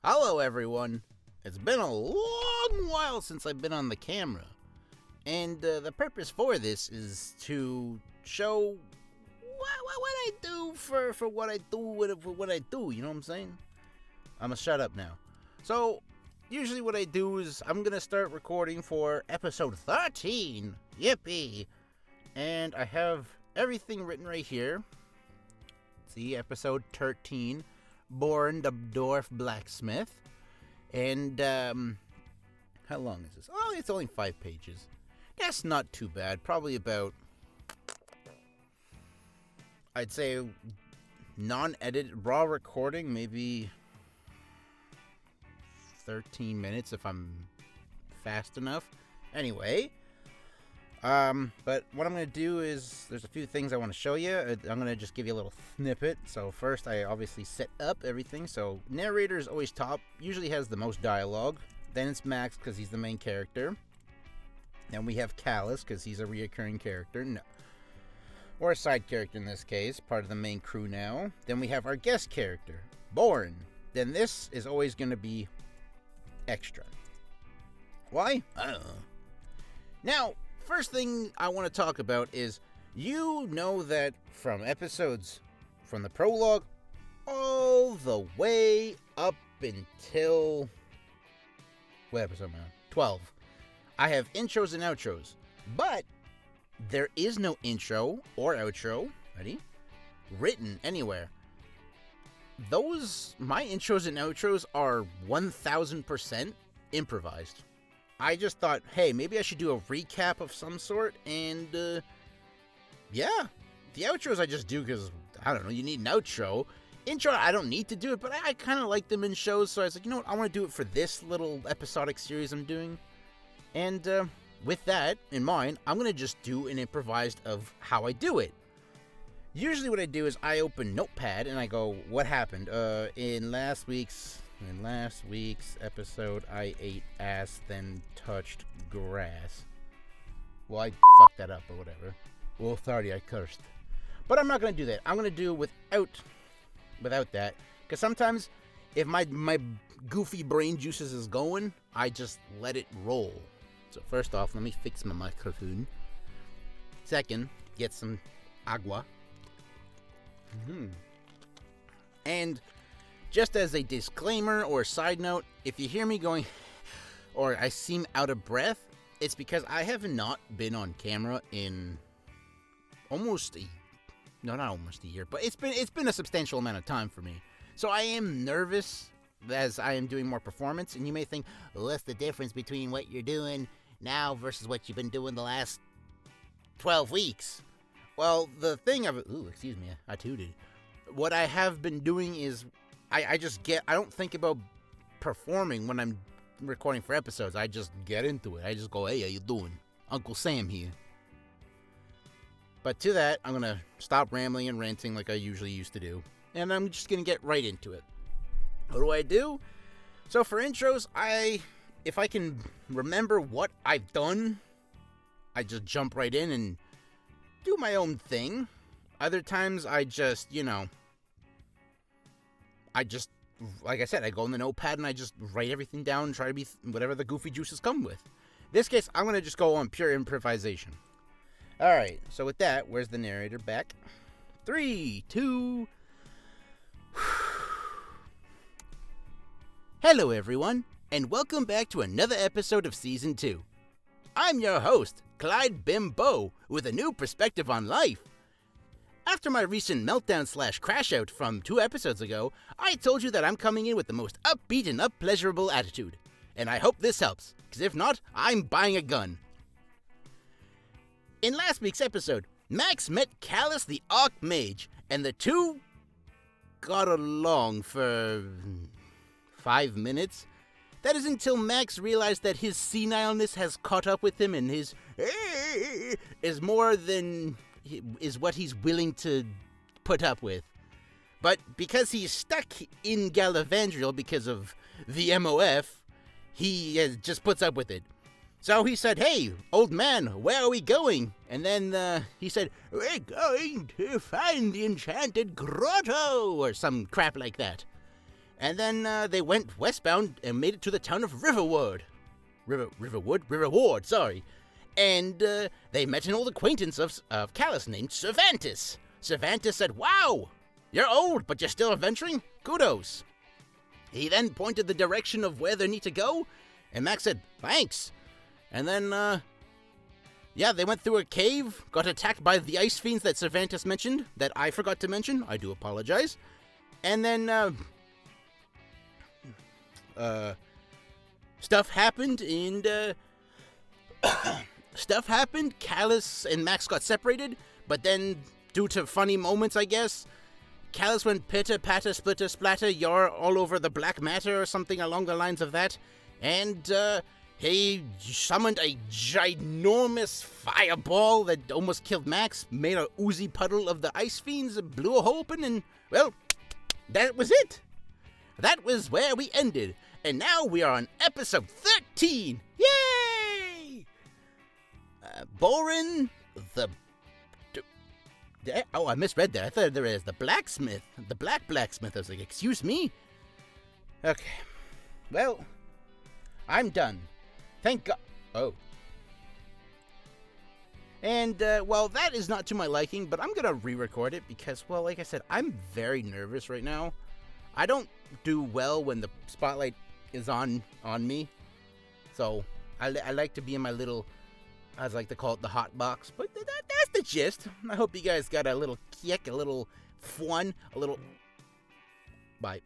Hello, everyone. It's been a long while since I've been on the camera, and the purpose for this is to show what I do for what I do for what I do. You know what I'm saying? I'm gonna shut up now. So, usually what I do is I'm gonna start recording for episode 13. Yippee! And I have everything written right here. See, episode 13. Born the Dwarf Blacksmith. And, how long is this? Oh, it's only 5 pages. That's not too bad. Probably about, I'd say, non-edited, raw recording, maybe 13 minutes if I'm fast enough. Anyway, but what I'm going to do is, there's a few things I want to show you. I'm going to just give you a little snippet. So first, I obviously set up everything. So narrator is always top, usually has the most dialogue. Then it's Max, because he's the main character. Then we have Callus, because he's a reoccurring character. No. Or a side character in this case, part of the main crew now. Then we have our guest character, Born. Then this is always going to be extra. Why? I don't know. Now, first thing I want to talk about is, you know that from episodes, from the prologue, all the way up until, what episode am I on? 12. I have intros and outros, but there is no intro or outro, ready, written anywhere. My intros and outros are 1000% improvised. I just thought, hey, maybe I should do a recap of some sort, and, yeah. The outros I just do because, I don't know, you need an outro. Intro, I don't need to do it, but I kind of like them in shows, so I was like, you know what, I want to do it for this little episodic series I'm doing. And, with that in mind, I'm going to just do an improvised of how I do it. Usually what I do is I open Notepad, and I go, what happened? In last week's episode, I ate ass, then touched grass. Well, I fucked that up, or whatever. Well, sorry, I cursed. But I'm not going to do that. I'm going to do without that. Because sometimes, if my goofy brain juices is going, I just let it roll. So first off, let me fix my microphone. Second, get some agua. And just as a disclaimer or side note, if you hear me going or I seem out of breath, it's because I have not been on camera in not almost a year, but it's been a substantial amount of time for me. So I am nervous as I am doing more performance, and you may think, well, what's the difference between what you're doing now versus what you've been doing the last 12 weeks? Well, the thing excuse me, I tooted. What I have been doing is I don't think about performing when I'm recording for episodes. I just get into it. I just go, hey, how you doing? Uncle Sam here. But to that, I'm going to stop rambling and ranting like I usually used to do. And I'm just going to get right into it. What do I do? So for intros, if I can remember what I've done, I just jump right in and do my own thing. Other times, I just, like I said, I go in the notepad and I just write everything down and try to be whatever the goofy juices come with. In this case, I'm going to just go on pure improvisation. Alright, so with that, where's the narrator back? 3, 2... Hello everyone, and welcome back to another episode of Season 2. I'm your host, Clyde Bimbo, with a new perspective on life. After my recent meltdown/crash out from 2 episodes ago, I told you that I'm coming in with the most upbeat and up-pleasurable attitude. And I hope this helps, because if not, I'm buying a gun. In last week's episode, Max met Callus the Archmage, and the two got along for 5 minutes. That is until Max realized that his senileness has caught up with him, and his is more than is what he's willing to put up with. But because he's stuck in Gallavandriel because of the MOF, he just puts up with it. So he said, hey, old man, where are we going? And then he said, we're going to find the enchanted grotto, or some crap like that. And then they went westbound and made it to the town of Riverwood, sorry. And they met an old acquaintance of Callus named Cervantes. Cervantes said, "Wow, you're old, but you're still adventuring? Kudos." He then pointed the direction of where they need to go, and Max said, "Thanks." And then, they went through a cave, got attacked by the ice fiends that Cervantes mentioned, that I forgot to mention. I do apologize. And then, stuff happened, and, stuff happened. Callus and Max got separated, but then, due to funny moments, I guess, Callus went pitter, patter, splitter, splatter, you're all over the black matter or something along the lines of that. And, he summoned a ginormous fireball that almost killed Max, made a oozy puddle of the ice fiends, blew a hole open, and, well, that was it. That was where we ended. And now we are on episode 13. Yay! Borin, I misread that. I thought there was the blacksmith. The black blacksmith. I was like, excuse me? Okay. Well, I'm done. Thank God. Oh. And, that is not to my liking, but I'm going to re-record it because, well, like I said, I'm very nervous right now. I don't do well when the spotlight is on me. So, I like to be in my little, as I like to call it, the hot box. But that's the gist. I hope you guys got a little kick, a little fun, a little... Bye.